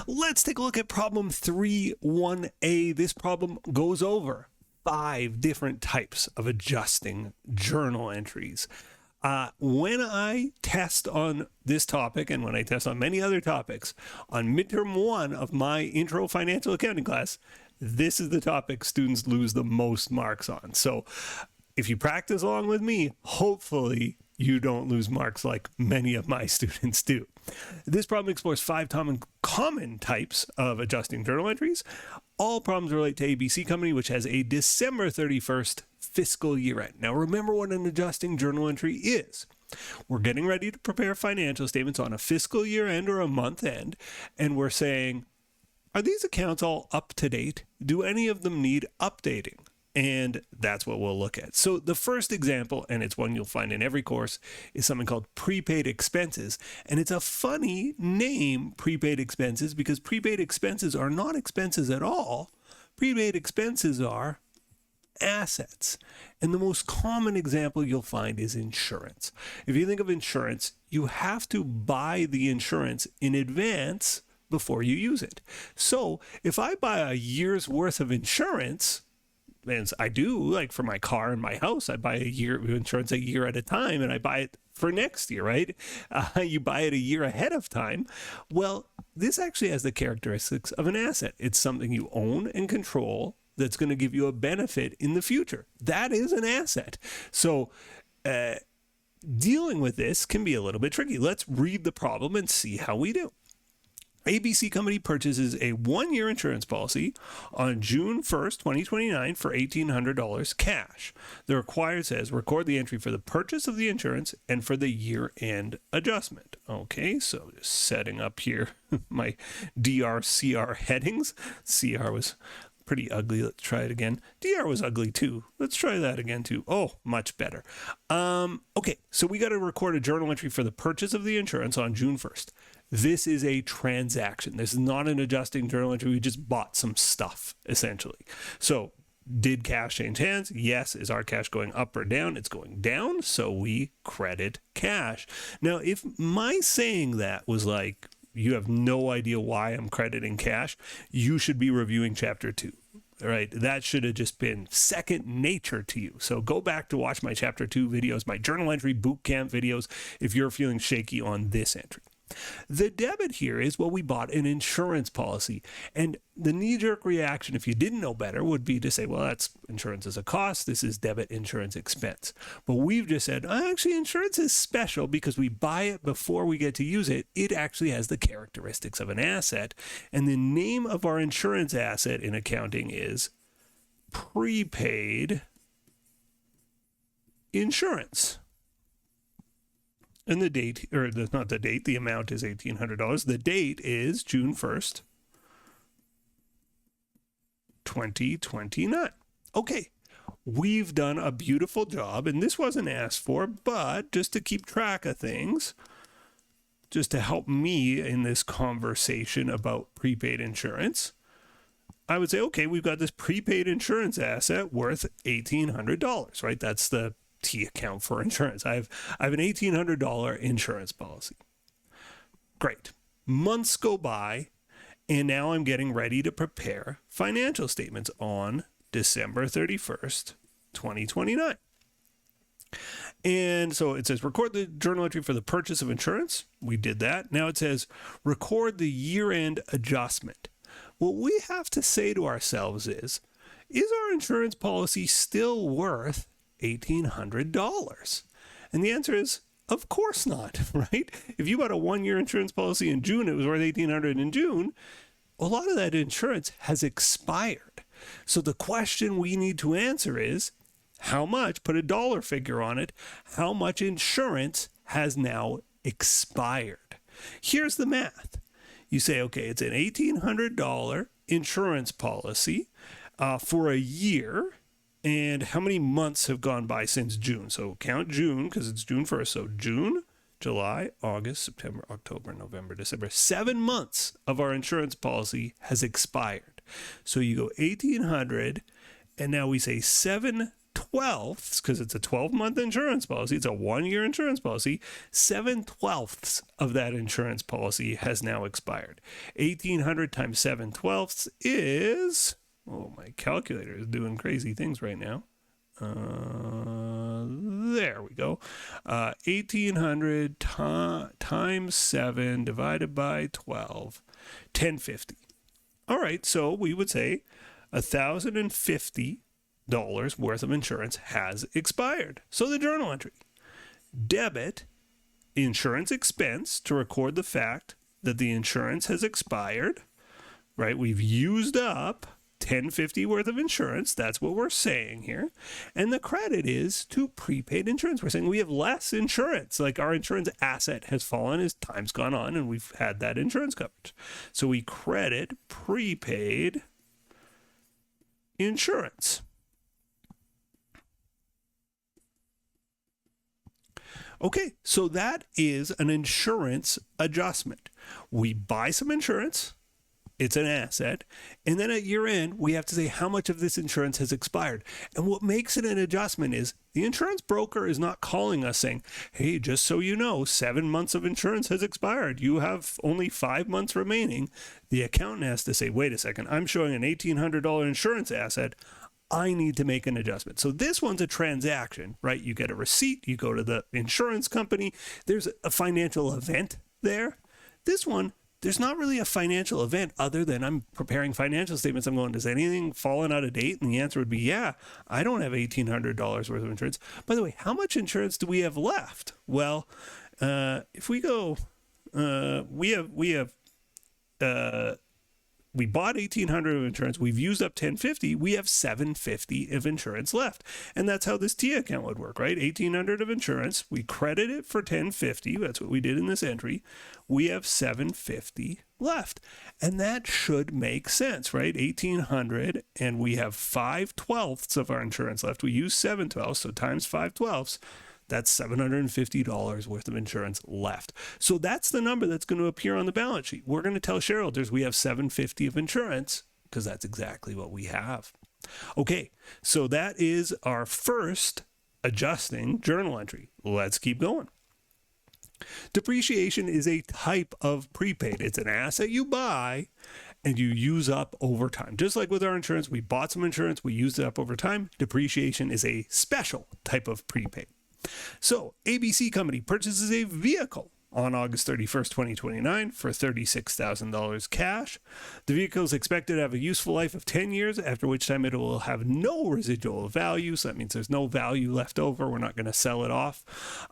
Let's take a look at problem 3.1a. This problem goes over 5 different types of adjusting journal entries. When I test on this topic, and when I test on many other topics, on midterm 1 of my intro financial accounting class, this is the topic students lose the most marks on. So if you practice along with me, hopefully you don't lose marks like many of my students do. This problem explores 5 common types of adjusting journal entries. All problems relate to ABC Company, which has a December 31st fiscal year end. Now remember what an adjusting journal entry is. We're getting ready to prepare financial statements on a fiscal year end or a month end, and we're saying, are these accounts all up to date? Do any of them need updating? And that's what we'll look at. So the first example, and it's one you'll find in every course, is something called prepaid expenses. And it's a funny name, prepaid expenses, because prepaid expenses are not expenses at all. Prepaid expenses are assets. And the most common example you'll find is insurance. If you think of insurance, you have to buy the insurance in advance before you use it. So if I buy a year's worth of insurance, and I do, like for my car and my house, I buy a year of insurance a year at a time, and I buy it for next year, right? You buy it a year ahead of time. Well, this actually has the characteristics of an asset. It's something you own and control that's going to give you a benefit in the future. That is an asset. So dealing with this can be a little bit tricky. Let's read the problem and see how we do. ABC Company purchases a 1-year insurance policy on June 1st, 2029 for $1,800 cash. The required says record the entry for the purchase of the insurance and for the year-end adjustment. Okay, so just setting up here my DRCR headings. CR was pretty ugly. Let's try it again. DR was ugly too. Let's try that again too. Oh, much better. Okay, so we got to record a journal entry for the purchase of the insurance on June 1st. This is a transaction. This is not an adjusting journal entry. We just bought some stuff, essentially. So did cash change hands? Yes. Is our cash going up or down? It's going down, so we credit cash. Now, if my saying that was like, you have no idea why I'm crediting cash, you should be reviewing chapter 2. All right, that should have just been second nature to you. So go back to watch my chapter 2 videos, my journal entry bootcamp videos, if you're feeling shaky on this entry. The debit here is, well, we bought an insurance policy. And the knee-jerk reaction, if you didn't know better, would be to say, well, that's insurance is a cost. This is debit insurance expense. But we've just said, actually, insurance is special because we buy it before we get to use it. It actually has the characteristics of an asset. And the name of our insurance asset in accounting is prepaid insurance. And the date, or not the date, the amount is $1,800. The date is June 1st, 2029. Okay, we've done a beautiful job, and this wasn't asked for, but just to keep track of things, just to help me in this conversation about prepaid insurance, I would say, okay, we've got this prepaid insurance asset worth $1,800, right? That's the T account for insurance. I have an $1,800 insurance policy. Great. Months go by, and now I'm getting ready to prepare financial statements on December 31st, 2029. And so it says record the journal entry for the purchase of insurance. We did that. Now it says record the year-end adjustment. What we have to say to ourselves is our insurance policy still worth $1,800? And the answer is, of course not, right? If you bought a 1-year insurance policy in June, it was worth $1,800 in June, a lot of that insurance has expired. So the question we need to answer is, how much, put a dollar figure on it, how much insurance has now expired? Here's the math. You say, okay, it's an $1,800 insurance policy for a year. And how many months have gone by since June? So count June, because it's June 1st. So June, July, August, September, October, November, December. 7 months of our insurance policy has expired. So you go 1,800, and now we say 7 7/12, because it's a 12-month insurance policy, it's a 1-year insurance policy, 7/12 of that insurance policy has now expired. 1,800 times 7/12 is, oh, my calculator is doing crazy things right now. There we go. 1,800 times 7 divided by 12, 1,050. All right, so we would say $1,050 worth of insurance has expired. So the journal entry: debit insurance expense to record the fact that the insurance has expired, right? We've used up $1,050 worth of insurance. That's what we're saying here. And the credit is to prepaid insurance. We're saying we have less insurance. Like our insurance asset has fallen as time's gone on and we've had that insurance coverage. So we credit prepaid insurance. Okay, so that is an insurance adjustment. We buy some insurance, it's an asset, and then at year end, we have to say how much of this insurance has expired. And what makes it an adjustment is the insurance broker is not calling us saying, hey, just so you know, 7 months of insurance has expired. You have only 5 months remaining. The accountant has to say, wait a second, I'm showing an $1,800 insurance asset. I need to make an adjustment. So this one's a transaction, right? You get a receipt, you go to the insurance company, there's a financial event there. This one, there's not really a financial event other than I'm preparing financial statements. I'm going, does anything fallen out of date? And the answer would be, yeah, I don't have $1,800 worth of insurance. By the way, how much insurance do we have left? Well, if we go, we bought $1,800 of insurance. We've used up $1,050. We have $750 of insurance left. And that's how this T account would work, right? $1,800 of insurance. We credit it for $1,050. That's what we did in this entry. We have $750 left. And that should make sense, right? $1,800 and we have 5/12 of our insurance left. We use 7/12, so times 5/12. That's $750 worth of insurance left. So that's the number that's going to appear on the balance sheet. We're going to tell shareholders we have $750 of insurance because that's exactly what we have. Okay, so that is our first adjusting journal entry. Let's keep going. Depreciation is a type of prepaid. It's an asset you buy and you use up over time. Just like with our insurance, we bought some insurance, we used it up over time. Depreciation is a special type of prepaid. So, ABC Company purchases a vehicle on August 31st, 2029 for $36,000 cash. The vehicle is expected to have a useful life of 10 years, after which time it will have no residual value. So that means there's no value left over. We're not going to sell it off.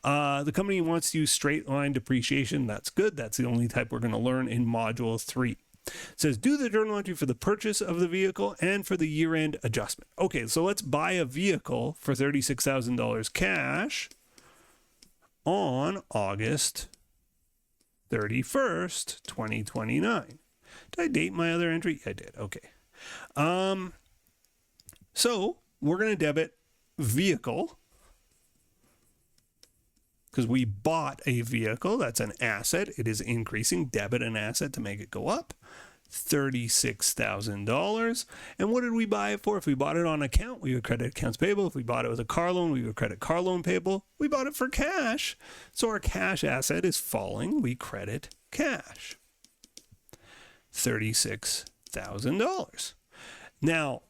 The company wants to use straight line depreciation. That's good. That's the only type we're going to learn in Module 3. It says, do the journal entry for the purchase of the vehicle and for the year-end adjustment. Okay, so let's buy a vehicle for $36,000 cash on August 31st, 2029. Did I date my other entry? I did. Okay. So we're going to debit vehicle because we bought a vehicle. That's an asset. It is increasing. Debit an asset to make it go up. $36,000. And what did we buy it for? If we bought it on account, we would credit accounts payable. If we bought it with a car loan, we would credit car loan payable. We bought it for cash. So our cash asset is falling. We credit cash. $36,000. Now,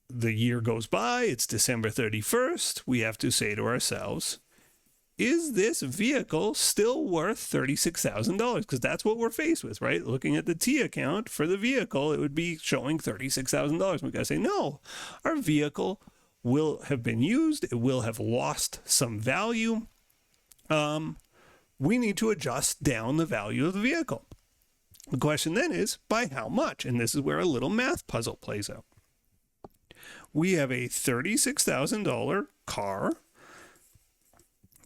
the year goes by. It's December 31st. We have to say to ourselves, is this vehicle still worth $36,000? Because that's what we're faced with, right? Looking at the T account for the vehicle, it would be showing $36,000. We got to say, no, our vehicle will have been used. It will have lost some value. We need to adjust down the value of the vehicle. The question then is, by how much? And this is where a little math puzzle plays out. We have a $36,000 car.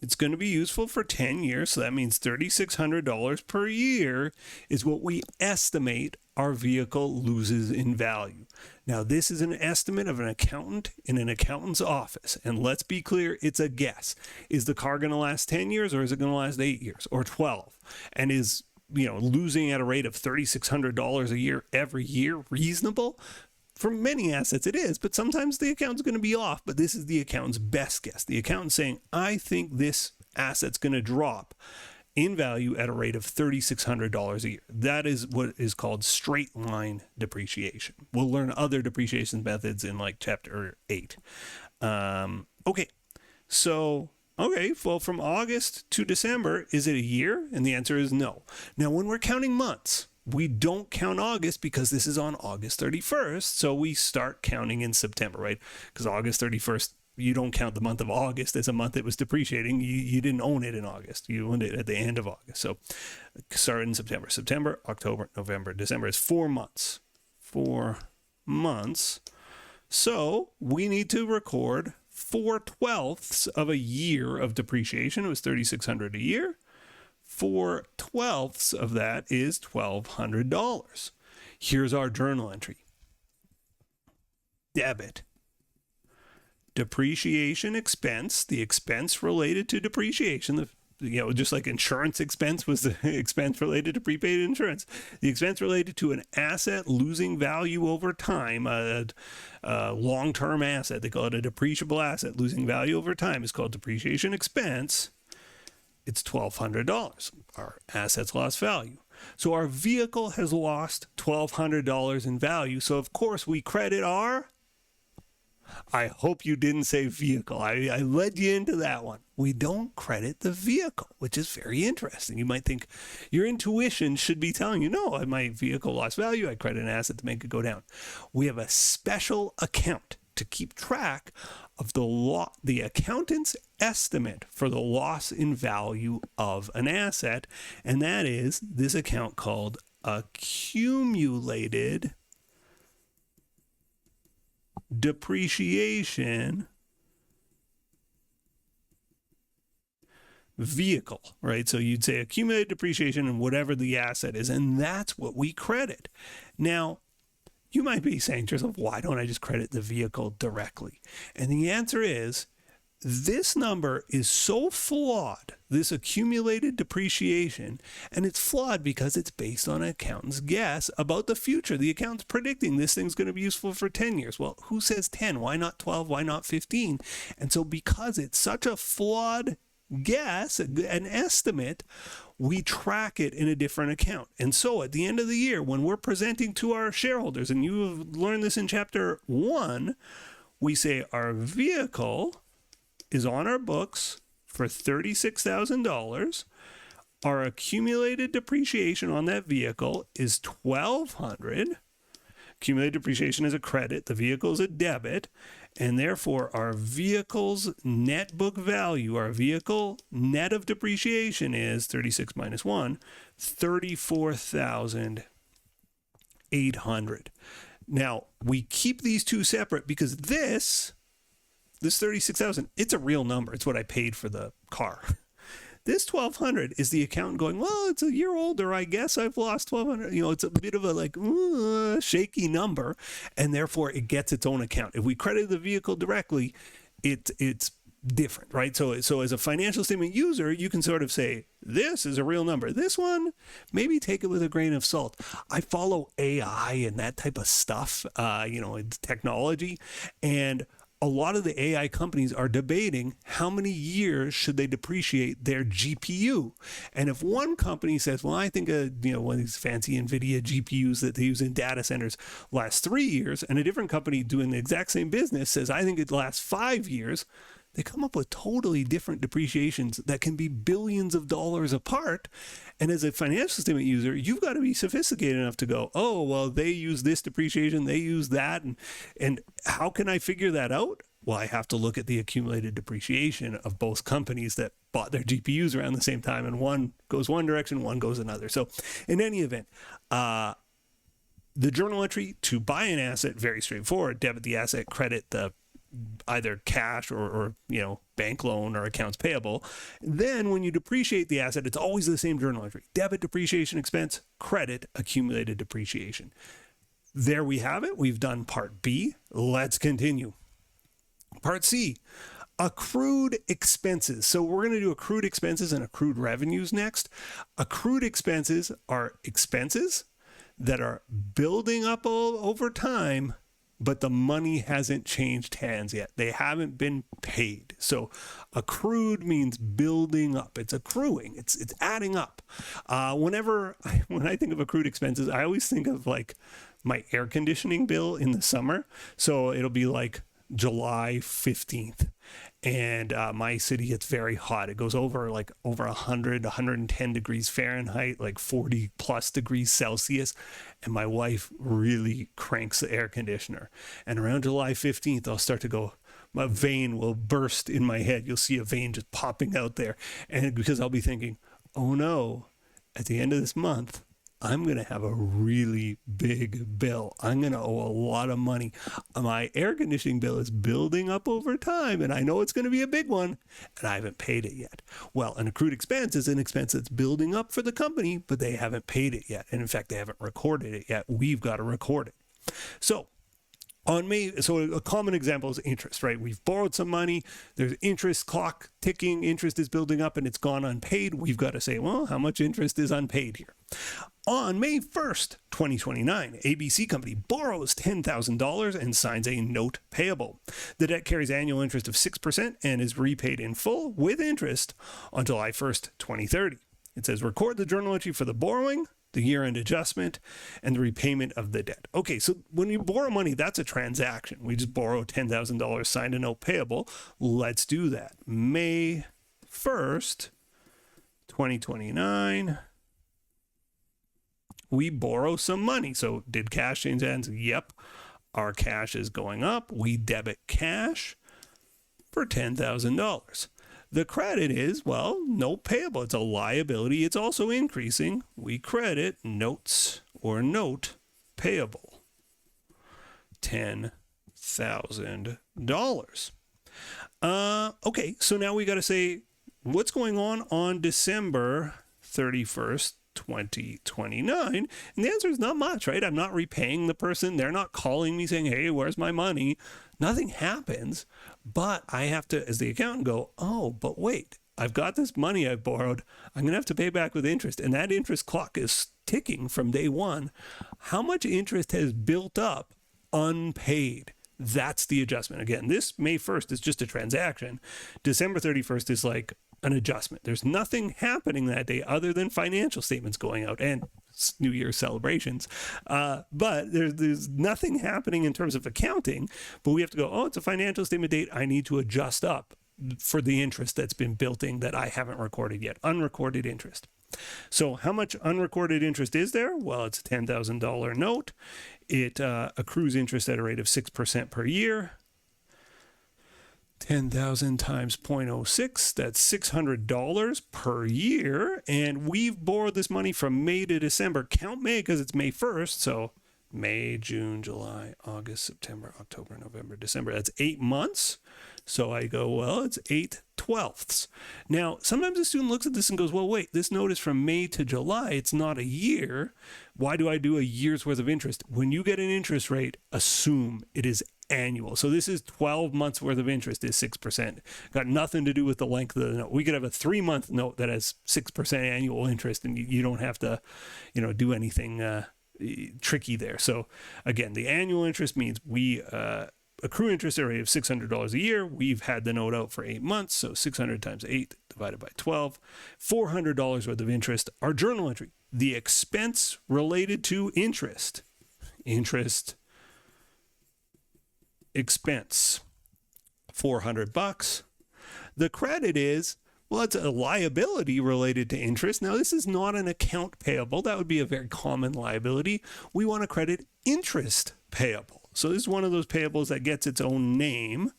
It's going to be useful for 10 years, so that means $3,600 per year is what we estimate our vehicle loses in value. Now, this is an estimate of an accountant in an accountant's office, and let's be clear, it's a guess. Is the car going to last 10 years, or is it going to last 8 years, or 12? And is, losing at a rate of $3,600 a year every year reasonable? for many assets it is, but sometimes the accountant's going to be off. But this is the accountant's best guess. The accountant's saying, I think this asset's going to drop in value at a rate of $3,600 a year. That is what is called straight line depreciation. We'll learn other depreciation methods in like chapter 8. Okay, well, from August to December, is it a year? And the answer is no. Now, when we're counting months, we don't count August because this is on August 31st. So we start counting in September, right? Because August 31st, you don't count the month of August as a month that was depreciating. You didn't own it in August. You owned it at the end of August. So start in September. September, October, November, December is 4 months. 4 months. So we need to record 4/12 of a year of depreciation. It was $3,600 a year. 4/12 of that is $1,200. Here's our journal entry. Debit. Depreciation expense, the expense related to depreciation, just like insurance expense was the expense related to prepaid insurance. The expense related to an asset losing value over time, a long-term asset, they call it a depreciable asset losing value over time, is called depreciation expense. It's $1,200. Our assets lost value. So our vehicle has lost $1,200 in value. So of course we credit our, I hope you didn't say vehicle. I led you into that one. We don't credit the vehicle, which is very interesting. You might think your intuition should be telling you, no, my vehicle lost value. I credit an asset to make it go down. We have a special account to keep track of the accountant's estimate for the loss in value of an asset. And that is this account called accumulated depreciation vehicle, right? So you'd say accumulated depreciation and whatever the asset is, and that's what we credit. Now, you might be saying to yourself, why don't I just credit the vehicle directly? And the answer is, this number is so flawed, this accumulated depreciation, and it's flawed because it's based on an accountant's guess about the future. The accountant's predicting this thing's going to be useful for 10 years. Well, who says 10? Why not 12? Why not 15? And so because it's such a flawed guess, an estimate, we track it in a different account. And so at the end of the year, when we're presenting to our shareholders, and you have learned this in chapter 1, we say our vehicle is on our books for $36,000. Our accumulated depreciation on that vehicle is $1,200. Accumulated depreciation is a credit. The vehicle is a debit. And therefore, our vehicle's net book value, our vehicle net of depreciation is 36 minus 1, $34,800. Now, we keep these two separate because this 36,000, it's a real number. It's what I paid for the car. This 1,200 is the accountant going, well, it's a year older. I guess I've lost 1,200. It's a bit of a shaky number, and therefore it gets its own account. If we credit the vehicle directly, it's different, right? So as a financial statement user, you can sort of say, this is a real number. This one, maybe take it with a grain of salt. I follow AI and that type of stuff, it's technology, and a lot of the AI companies are debating how many years should they depreciate their GPU. And if one company says, well, I think one of these fancy NVIDIA GPUs that they use in data centers lasts 3 years, and a different company doing the exact same business says, I think it lasts 5 years, they come up with totally different depreciations that can be billions of dollars apart. And as a financial statement user, you've got to be sophisticated enough to go, oh, well, they use this depreciation, they use that. And how can I figure that out? Well, I have to look at the accumulated depreciation of both companies that bought their GPUs around the same time. And one goes one direction, one goes another. So in any event, the journal entry to buy an asset, very straightforward. Debit the asset, credit the either cash or bank loan or accounts payable. Then when you depreciate the asset, it's always the same journal entry. Debit depreciation expense, credit accumulated depreciation. There we have it. We've done part B. Let's continue. Part C, accrued expenses. So we're going to do accrued expenses and accrued revenues next. Accrued expenses are expenses that are building up over time but the money hasn't changed hands yet. They haven't been paid. So accrued means building up. It's accruing. It's adding up. When I think of accrued expenses, I always think of like my air conditioning bill in the summer. So it'll be like July 15th. And my city gets very hot. It goes over 100, 110 degrees Fahrenheit, like 40 plus degrees Celsius. And my wife really cranks the air conditioner. And around July 15th, I'll start to go, my vein will burst in my head. You'll see a vein just popping out there. And because I'll be thinking, oh no, at the end of this month, I'm going to have a really big bill. I'm going to owe a lot of money. My air conditioning bill is building up over time, and I know it's going to be a big one, and I haven't paid it yet. Well, an accrued expense is an expense that's building up for the company, but they haven't paid it yet. And in fact, they haven't recorded it yet. We've got to record it. So a common example is interest, right? We've borrowed some money. There's interest clock ticking. Interest is building up and it's gone unpaid. We've got to say, well, how much interest is unpaid here? On May 1st, 2029, ABC Company borrows $10,000 and signs a note payable. The debt carries annual interest of 6% and is repaid in full with interest on July 1st, 2030. It says record the journal entry for the borrowing, the year-end adjustment, and the repayment of the debt. Okay, so when you borrow money, that's a transaction. We just borrow $10,000, signed a note payable. Let's do that. May 1st, 2029, we borrow some money. So did cash change hands? Yep. Our cash is going up. We debit cash for $10,000. The credit is, well, note payable. It's a liability. It's also increasing. We credit notes or note payable. $10,000. Okay, so now we got to say, what's going on December 31st, 2029? And the answer is not much, right? I'm not repaying the person. They're not calling me saying, hey, where's my money? Nothing happens. But I have to, as the accountant, go, oh, but wait, I've got this money I've borrowed. I'm going to have to pay back with interest. And that interest clock is ticking from day one. How much interest has built up unpaid? That's the adjustment. Again, this May 1st is just a transaction. December 31st is like an adjustment. There's nothing happening that day other than financial statements going out and New Year's celebrations. But there's nothing happening in terms of accounting, but we have to go, oh, it's a financial statement date. I need to adjust up for the interest that's been building that I haven't recorded yet, unrecorded interest. So how much unrecorded interest is there? Well, it's a $10,000 note. It accrues interest at a rate of 6% per year. 10,000 times 0.06, that's $600 per year. And we've borrowed this money from May to December. Count May because it's May 1st. So May, June, July, August, September, October, November, December. That's 8 months. So I go, well, it's 8/12. Now, sometimes a student looks at this and goes, well, wait, this note is from May to July. It's not a year. Why do I do a year's worth of interest? When you get an interest rate, assume it is annual. So this is 12 months worth of interest is 6%. Got nothing to do with the length of the note. We could have a 3-month note that has 6% annual interest and you don't have to, do anything tricky there. So again, the annual interest means we accrue interest at a rate of $600 a year. We've had the note out for 8 months. So 600 times 8 divided by 12, $400 worth of interest. Our journal entry, the expense related to interest, expense, $400. The credit is, well, it's a liability related to interest. Now, this is not an account payable. That would be a very common liability. We want to credit interest payable. So this is one of those payables that gets its own name,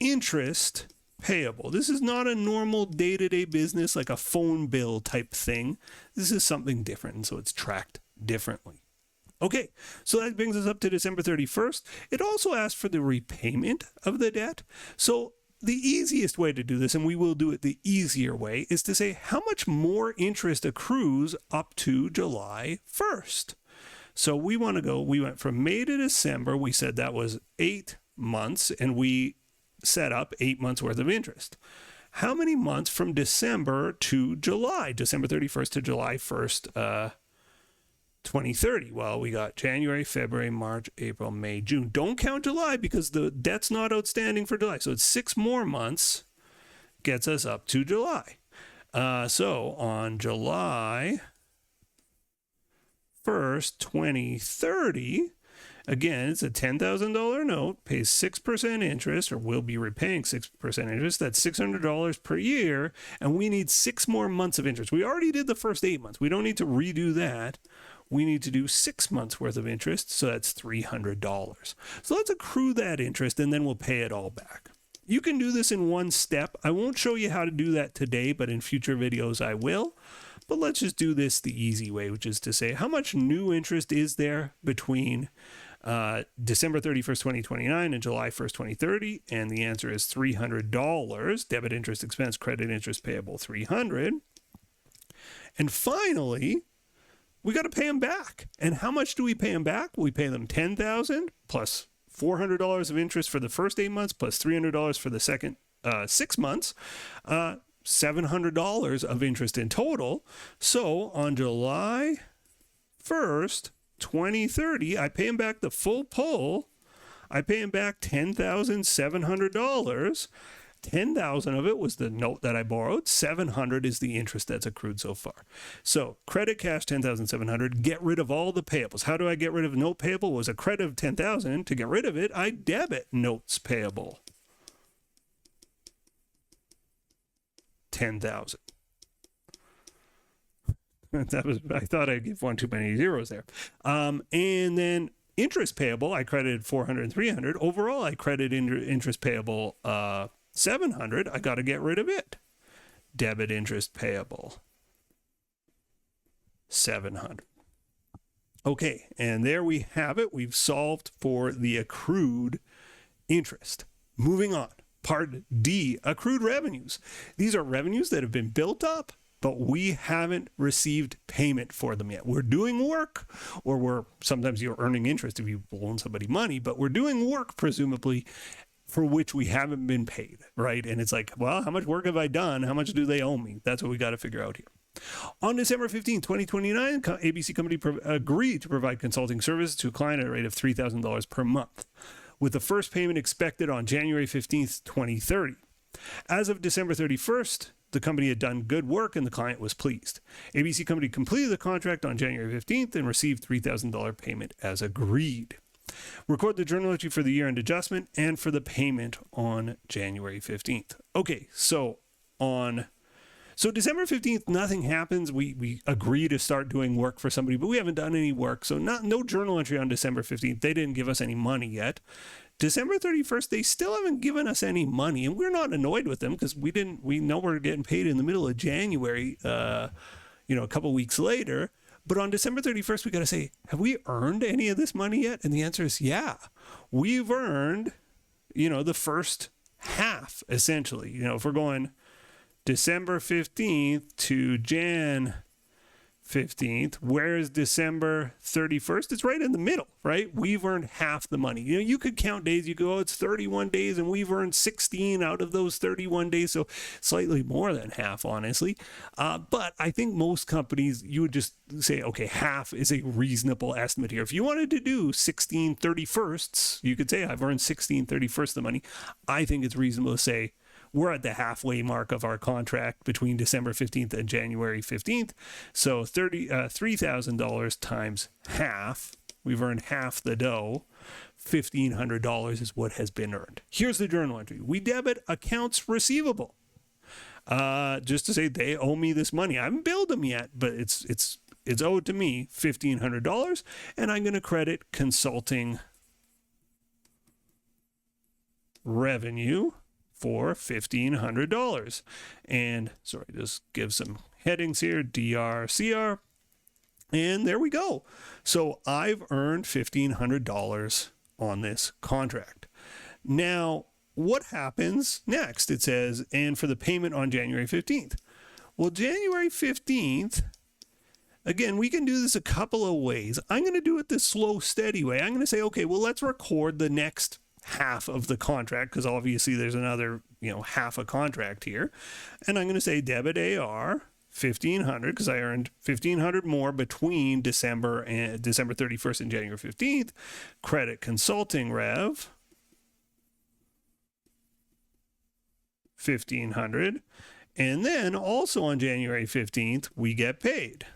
interest payable. This is not a normal day-to-day business like a phone bill type thing. This is something different, and so it's tracked differently. Okay, so that brings us up to December 31st. It also asks for the repayment of the debt. So the easiest way to do this, and we will do it the easier way, is to say how much more interest accrues up to July 1st. So we went from May to December. We said that was 8 months, and we set up 8 months worth of interest. How many months from December to July, December 31st to July 1st, 2030. Well, we got January, February, March, April, May, June. Don't count July because the debt's not outstanding for July. So it's 6 more months gets us up to July. So on July 1st, 2030, again, it's a $10,000 note, pays 6% interest, or will be repaying 6% interest. That's $600 per year, and we need 6 more months of interest. We already did the first 8 months. We don't need to redo that. We need to do 6 months worth of interest, so that's $300. So let's accrue that interest, and then we'll pay it all back. You can do this in one step. I won't show you how to do that today, but in future videos I will. But let's just do this the easy way, which is to say, how much new interest is there between December 31st, 2029 and July 1st, 2030? And the answer is $300. Debit interest expense, credit interest payable, $300. And finally, we got to pay them back. And how much do we pay them back? We pay them $10,000 plus $400 of interest for the first 8 months plus $300 for the second 6 months. $700 of interest in total. So on July 1st, 2030, I pay him back the full pull. I pay him back $10,700. 10,000 of it was the note that I borrowed. 700 is the interest that's accrued so far. So credit cash 10,700. Get rid of all the payables. How do I get rid of note payable? It was a credit of 10,000. To get rid of it, I debit notes payable 10,000. I thought I'd give one too many zeros there. And then interest payable, I credited 400 and 300. Overall, I credited interest payable 700. I got to get rid of it. Debit interest payable 700. Okay, and there we have it. We've solved for the accrued interest. Moving on. Part D, accrued revenues. These are revenues that have been built up, but we haven't received payment for them yet. We're doing work, or sometimes you're earning interest if you loan somebody money, but we're doing work, presumably, for which we haven't been paid, right? And it's like, well, how much work have I done? How much do they owe me? That's what we got to figure out here. On December 15, 2029, ABC Company agreed to provide consulting services to a client at a rate of $3,000 per month, with the first payment expected on January 15th, 2030. As of December 31st, the company had done good work and the client was pleased. ABC Company completed the contract on January 15th and received $3,000 payment as agreed. Record the journal entry for the year-end adjustment and for the payment on January 15th. Okay, so December 15th, nothing happens. We agree to start doing work for somebody, but we haven't done any work. So no journal entry on December 15th. They didn't give us any money yet. December 31st, they still haven't given us any money, and we're not annoyed with them because we know we're getting paid in the middle of January, a couple weeks later. But on December 31st, we got to say, have we earned any of this money yet? And the answer is, yeah, we've earned, the first half, essentially. If we're going December 15th to Jan 15th, where's December 31st? It's right in the middle, right? We've earned half the money. You could count days. You go, it's 31 days, and we've earned 16 out of those 31 days, so slightly more than half, honestly. But I think most companies, you would just say, okay, half is a reasonable estimate here. If you wanted to do 16 31sts, you could say, I've earned 16 31st of the money. I think it's reasonable to say, we're at the halfway mark of our contract between December 15th and January 15th. So $3,000 times half, we've earned half the dough. $1,500 is what has been earned. Here's the journal entry. We debit accounts receivable. Just to say they owe me this money. I haven't billed them yet, but it's owed to me, $1,500, and I'm going to credit consulting revenue for $1,500. And sorry, just give some headings here, DRCR. And there we go. So I've earned $1,500 on this contract. Now, what happens next? It says, and for the payment on January 15th. Well, January 15th, again, we can do this a couple of ways. I'm going to do it the slow, steady way. I'm going to say, okay, well, let's record the next half of the contract, because obviously there's another, half a contract here. And I'm going to say debit AR $1,500 because I earned $1,500 more between December 31st and January 15th. Credit consulting rev, $1,500. And then also on January 15th, we get paid.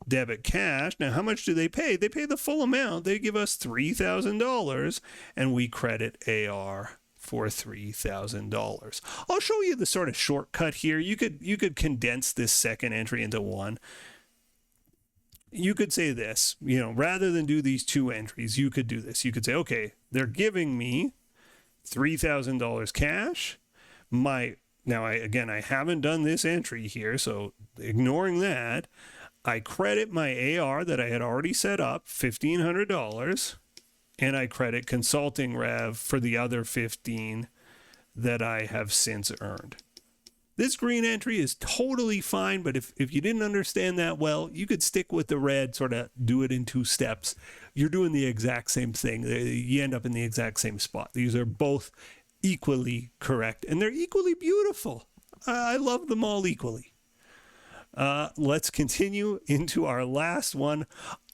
Debit cash. Now, how much do they pay? They pay the full amount. They give us $3,000, and we credit AR for $3,000. I'll show you the sort of shortcut here. You could condense this second entry into one. You could say this, rather than do these two entries, you could do this. You could say, okay, they're giving me $3,000 cash. Now, I haven't done this entry here, so ignoring that, I credit my AR that I had already set up, $1,500, and I credit consulting rev for the other $15 that I have since earned. This green entry is totally fine, but if you didn't understand that well, you could stick with the red, sort of do it in two steps. You're doing the exact same thing. You end up in the exact same spot. These are both equally correct, and they're equally beautiful. I love them all equally. Let's continue into our last one,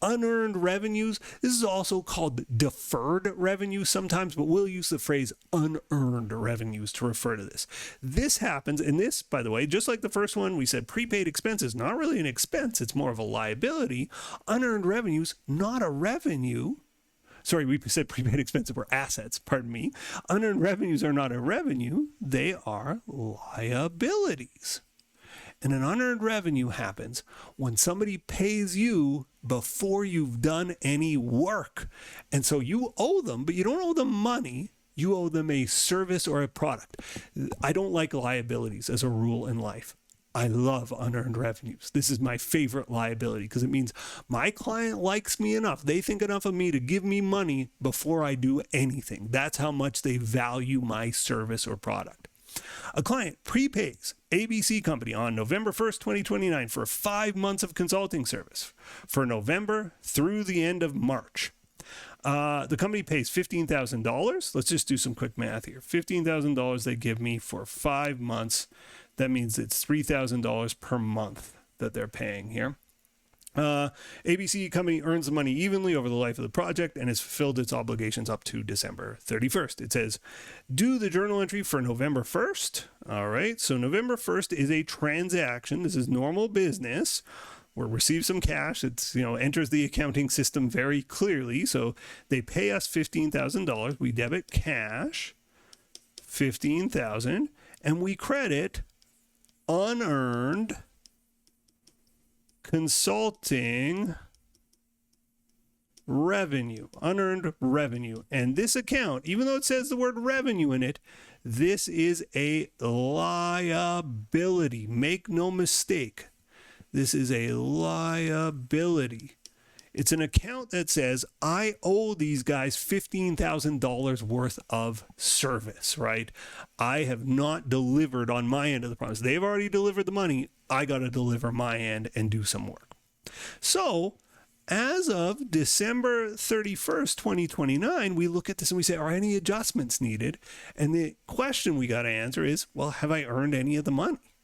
unearned revenues. This is also called deferred revenue sometimes, but we'll use the phrase unearned revenues to refer to this. This happens, and this, by the way, just like the first one, we said prepaid expenses, not really an expense, it's more of a liability. Unearned revenues, not a revenue. Sorry, we said prepaid expenses were assets, pardon me. Unearned revenues are not a revenue, they are liabilities. And an unearned revenue happens when somebody pays you before you've done any work. And so you owe them, but you don't owe them money. You owe them a service or a product. I don't like liabilities as a rule in life. I love unearned revenues. This is my favorite liability because it means my client likes me enough. They think enough of me to give me money before I do anything. That's how much they value my service or product. A client prepays ABC Company on November 1st, 2029 for 5 months of consulting service for November through the end of March. The company pays $15,000. Let's just do some quick math here. $15,000 they give me for 5 months. That means it's $3,000 per month that they're paying here. ABC Company earns the money evenly over the life of the project and has fulfilled its obligations up to December 31st. It says, do the journal entry for November 1st. All right, so November 1st is a transaction. This is normal business. We'll receive some cash. It's, enters the accounting system very clearly. So they pay us $15,000. We debit cash, $15,000, and we credit unearned consulting revenue, unearned revenue. And this account, even though it says the word revenue in it, this is a liability. Make no mistake. This is a liability. It's an account that says, I owe these guys $15,000 worth of service, right? I have not delivered on my end of the promise. They've already delivered the money. I got to deliver my end and do some work. So as of December 31st, 2029, we look at this and we say, are any adjustments needed? And the question we got to answer is, well, have I earned any of the money?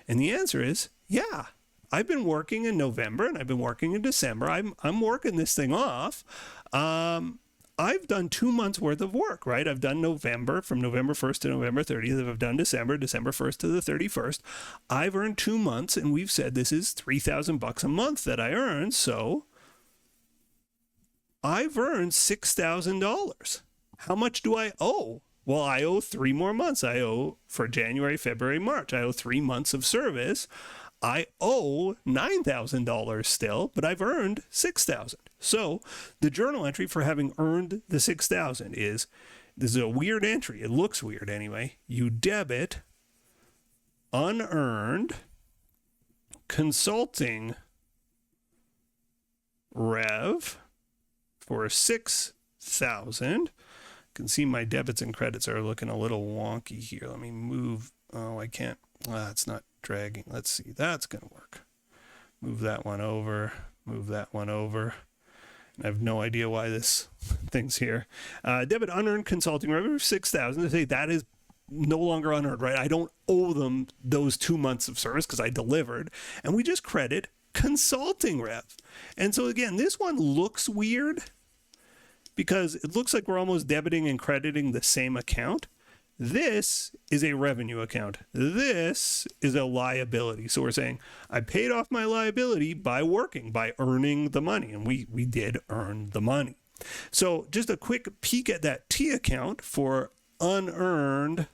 And the answer is, yeah. I've been working in November and I've been working in December. I'm working this thing off. I've done 2 months worth of work, right? I've done November from November 1st to November 30th. I've done December 1st to the 31st. I've earned 2 months, and we've said this is $3,000 a month that I earn. So I've earned $6,000. How much do I owe? Well, I owe 3 more months. I owe for January, February, March. I owe 3 months of service. I owe $9,000 still, but I've earned $6,000. So the journal entry for having earned the $6,000 is, this is a weird entry. It looks weird anyway. You debit unearned consulting rev for $6,000. You can see my debits and credits are looking a little wonky here. Let me move. Oh, I can't. It's not dragging. Let's see. That's going to work. Move that one over. Move that one over. And I have no idea why this thing's here. Debit unearned consulting revenue $6,000. They say that is no longer unearned, right? I don't owe them those 2 months of service because I delivered, and we just credit consulting rev. And so again, this one looks weird because it looks like we're almost debiting and crediting the same account. This is a revenue account. This is a liability. So we're saying I paid off my liability by working, by earning the money, and we did earn the money. So just a quick peek at that T account for unearned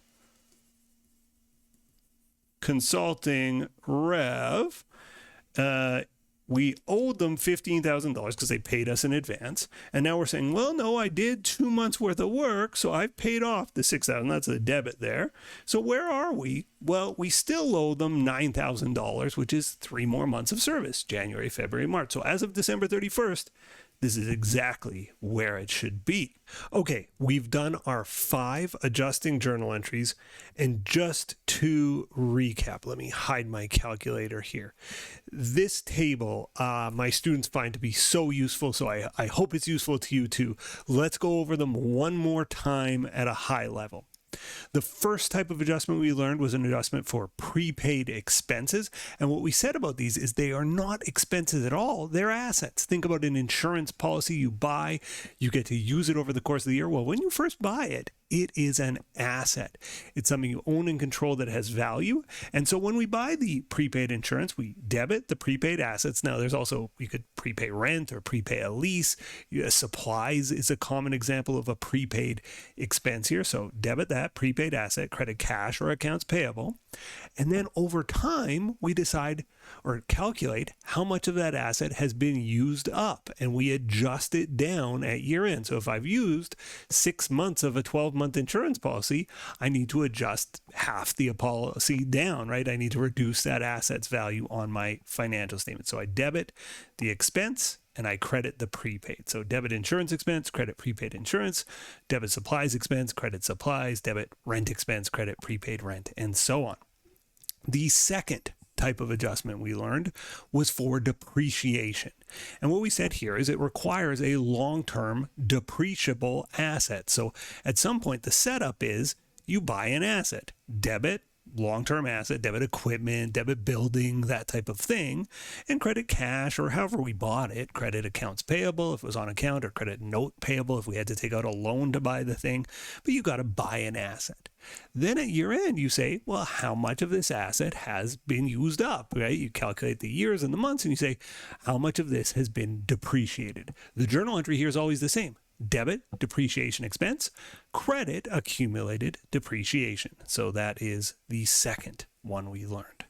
consulting rev. We owed them $15,000 because they paid us in advance. And now we're saying, well, no, I did 2 months worth of work, so I've paid off the $6,000. That's a debit there. So where are we? Well, we still owe them $9,000, which is 3 more months of service, January, February, March. So as of December 31st, this is exactly where it should be. Okay, we've done our 5 adjusting journal entries. And just to recap, let me hide my calculator here. This table, my students find to be so useful, so I hope it's useful to you too. Let's go over them one more time at a high level. The first type of adjustment we learned was an adjustment for prepaid expenses. And what we said about these is they are not expenses at all. They're assets. Think about an insurance policy you buy. You get to use it over the course of the year. Well, when you first buy it, it is an asset. It's something you own and control that has value. And so when we buy the prepaid insurance, we debit the prepaid assets. Now, there's also, you could prepay rent or prepay a lease. Supplies is a common example of a prepaid expense here. So debit that prepaid asset, credit cash or accounts payable. And then over time, we decide or calculate how much of that asset has been used up, and we adjust it down at year end. So if I've used 6 months of a 12-month insurance policy, I need to adjust half the policy down, right? I need to reduce that asset's value on my financial statement. So I debit the expense and I credit the prepaid. So debit insurance expense, credit prepaid insurance, debit supplies expense, credit supplies, debit rent expense, credit prepaid rent, and so on. The second type of adjustment we learned was for depreciation. And what we said here is it requires a long-term depreciable asset. So at some point, the setup is you buy an asset, debit long-term asset, debit equipment, debit building, that type of thing, and credit cash or however we bought it, credit accounts payable if it was on account, or credit note payable if we had to take out a loan to buy the thing. But you got to buy an asset. Then at year end, you say, well, how much of this asset has been used up, right? You calculate the years and the months and you say, how much of this has been depreciated? The journal entry here is always the same. Debit, depreciation expense, credit, accumulated depreciation. So that is the second one we learned.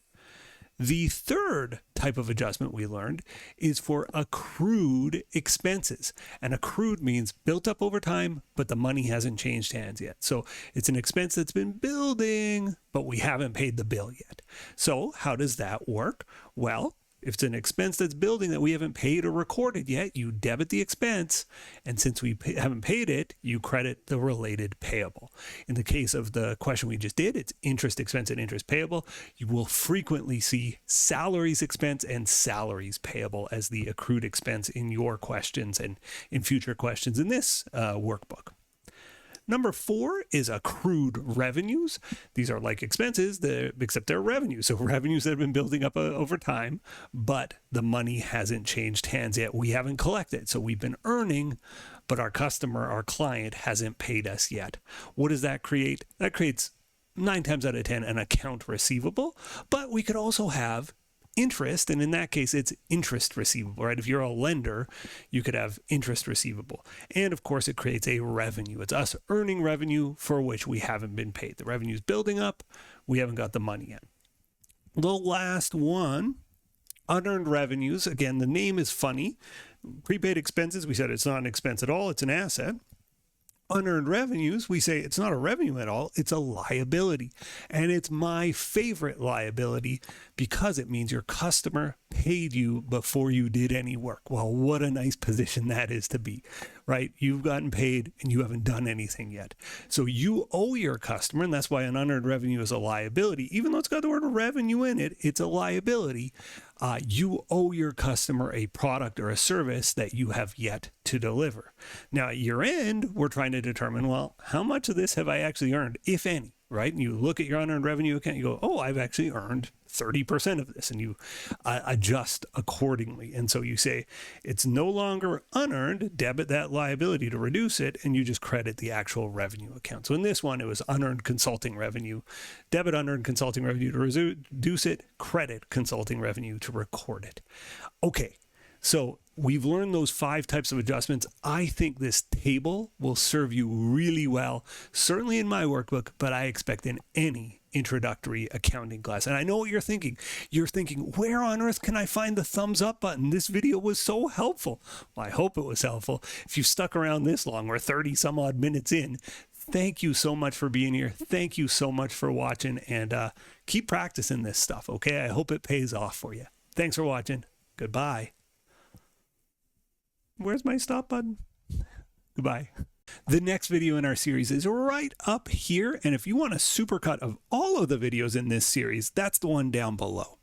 The third type of adjustment we learned is for accrued expenses. And accrued means built up over time, but the money hasn't changed hands yet. So it's an expense that's been building, but we haven't paid the bill yet. So how does that work? Well, if it's an expense that's building that we haven't paid or recorded yet, you debit the expense, and since we haven't paid it, you credit the related payable. In the case of the question we just did, it's interest expense and interest payable. You will frequently see salaries expense and salaries payable as the accrued expense in your questions and in future questions in this workbook. Number 4 is accrued revenues. These are like expenses, except they're revenues. So revenues that have been building up over time, but the money hasn't changed hands yet. We haven't collected. So we've been earning, but our customer, our client, hasn't paid us yet. What does that create? That creates 9 times out of 10 an account receivable, but we could also have interest, and in that case it's interest receivable, right? If you're a lender, you could have interest receivable, and of course it creates a revenue. It's us earning revenue for which we haven't been paid. The revenue's building up, we haven't got the money yet. The last one, unearned revenues. Again, the name is funny. Prepaid expenses, we said it's not an expense at all, it's an asset. Unearned revenues, we say it's not a revenue at all, it's a liability. And it's my favorite liability because it means your customer paid you before you did any work. Well, what a nice position that is to be, right? You've gotten paid and you haven't done anything yet. So you owe your customer, and that's why an unearned revenue is a liability. Even though it's got the word revenue in it, it's a liability. You owe your customer a product or a service that you have yet to deliver. Now, at year end, we're trying to determine, well, how much of this have I actually earned, if any? right? And you look at your unearned revenue account, you go, oh, I've actually earned 30% of this, and you adjust accordingly. And so you say it's no longer unearned, debit that liability to reduce it, and you just credit the actual revenue account. So in this one, it was unearned consulting revenue, debit unearned consulting revenue to reduce it, credit consulting revenue to record it. Okay, so we've learned those 5 types of adjustments. I think this table will serve you really well, certainly in my workbook, but I expect in any introductory accounting class. And I know what you're thinking. You're thinking, where on earth can I find the thumbs up button? This video was so helpful. Well, I hope it was helpful. If you stuck around this long, we're 30 some odd minutes in. Thank you so much for being here. Thank you so much for watching, and keep practicing this stuff, okay? I hope it pays off for you. Thanks for watching. Goodbye. Where's my stop button? Goodbye. The next video in our series is right up here. And if you want a supercut of all of the videos in this series, that's the one down below.